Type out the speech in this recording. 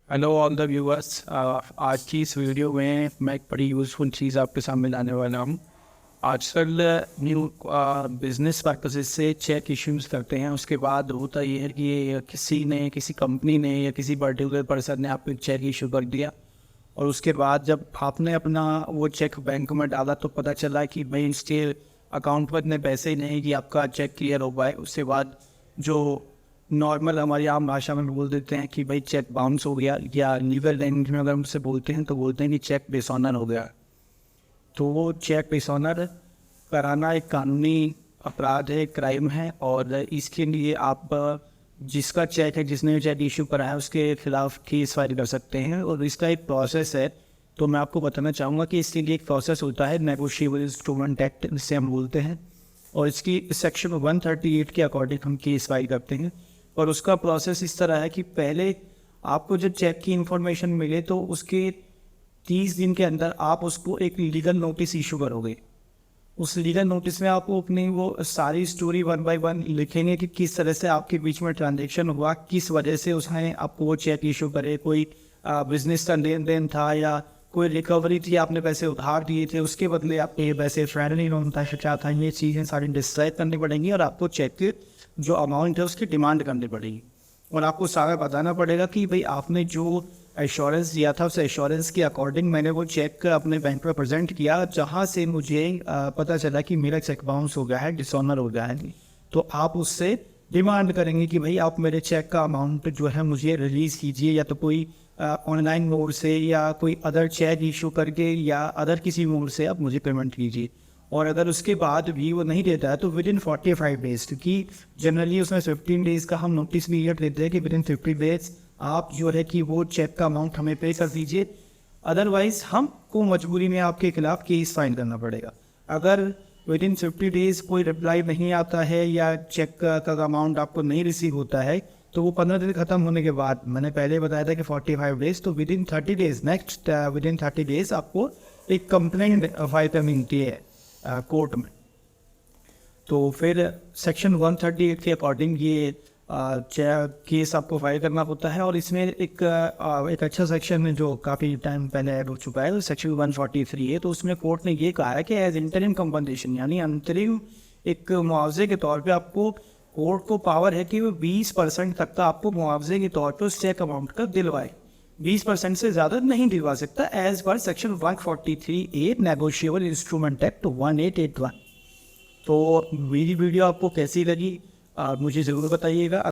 Hello all the viewers. आज की इस वीडियो में मैं एक बड़ी यूज़फुल चीज़ आपके सामने लाने वाला हूँ। आजकल न्यू बिजनेस पर्पसेस से चेक इश्यूज करते हैं। उसके बाद होता ये है कि किसी ने, किसी कंपनी ने या किसी पर्टिकुलर पर्सन ने आपको एक चेक इशू कर दिया, और उसके बाद जब आपने अपना वो चेक बैंक में डाला तो पता चला कि भाई इसके अकाउंट पर इतने पैसे ही नहीं कि आपका चेक क्लियर हो पाए। उसके बाद जो नॉर्मल हमारी आम भाषा में बोल देते हैं कि भाई चेक बाउंस हो गया, या लीगल लैंग्वेज में अगर हमसे बोलते हैं तो बोलते हैं कि चेक डिसऑनर हो गया। तो वो चेक डिसऑनर कराना एक कानूनी अपराध है, क्राइम है, और इसके लिए आप जिसका चेक है, जिसने चेक इशू कराया, उसके खिलाफ केस फाइल कर सकते हैं। और इसका एक प्रोसेस है, तो मैं आपको बताना चाहूँगा कि इसके लिए एक प्रोसेस होता है, नेगोशिएबल इंस्ट्रूमेंट एक्ट जिसे हम बोलते हैं, और इसकी सेक्शन 138 के अकॉर्डिंग हम केस फाइल करते हैं। और उसका प्रोसेस इस तरह है कि पहले आपको जब चेक की इंफॉर्मेशन मिले तो उसके 30 दिन के अंदर आप उसको एक लीगल नोटिस इशू करोगे। उस लीगल नोटिस में आपको अपनी वो सारी स्टोरी 1 बाय 1 लिखेंगे कि किस तरह से आपके बीच में ट्रांजेक्शन हुआ, किस वजह से उसने आपको वो चेक इशू करे। कोई बिजनेस का लेन देन था, या कोई रिकवरी थी, आपने पैसे उधार दिए थे, उसके बदले आप ये पैसे फ्रेंडली लोन था, क्या था, ये चीज़ें सारी डिस्क्राइब करनी पड़ेंगी। और आपको चेक के जो अमाउंट है उसकी डिमांड करनी पड़ेगी, और आपको सारा बताना पड़ेगा कि भाई आपने जो एश्योरेंस दिया था उस एश्योरेंस के अकॉर्डिंग मैंने वो चेक अपने बैंक में प्रेजेंट किया, जहाँ से मुझे पता चला कि मेरा चेक बाउंस हो गया है, डिसऑनर हो गया है। तो आप उससे डिमांड करेंगे कि भाई आप मेरे चेक का अमाउंट जो है मुझे रिलीज़ कीजिए, या तो कोई ऑनलाइन मोड से, या कोई अदर चेक इशू करके, या अदर किसी मोड से आप मुझे पेमेंट कीजिए। और अगर उसके बाद भी वो नहीं देता है तो विद इन 45 डेज, क्योंकि जनरली उसमें 15 डेज़ का हम नोटिस पीरियड देते हैं कि विद इन 50 डेज आप जो है कि वो चेक का अमाउंट हमें पे कर दीजिए, अदरवाइज हमको मजबूरी में आपके खिलाफ केस फाइल करना पड़ेगा। अगर विद इन 50 डेज कोई रिप्लाई नहीं आता है, या चेक का अमाउंट आपको नहीं रिसीव होता है, तो वो 15 दिन खत्म होने के बाद, मैंने पहले बताया था कि 45 डेज, तो with in 30 days, next with in 30 days आपको एक कंप्लेंट फाइल करनी होती है कोर्ट में। तो फिर सेक्शन 138 के अकॉर्डिंग ये केस आपको फाइल करना होता है। और इसमें एक अच्छा सेक्शन है जो काफ़ी टाइम पहले ऐड हो चुका है, सेक्शन 143 है। तो उसमें कोर्ट ने ये कहा है कि एज इंटरिम कंपनसेशन, यानी अंतरिम एक मुआवजे के तौर पे आपको, कोर्ट को पावर है कि वो 20% तक का आपको मुआवजे के तौर पर उस चेक अमाउंट का दिलवाए। 20% से ज़्यादा नहीं दिलवा सकता, as per section 143A negotiable instrument act 1881। तो मेरी वीडियो आपको कैसी लगी मुझे ज़रूर बताइएगा।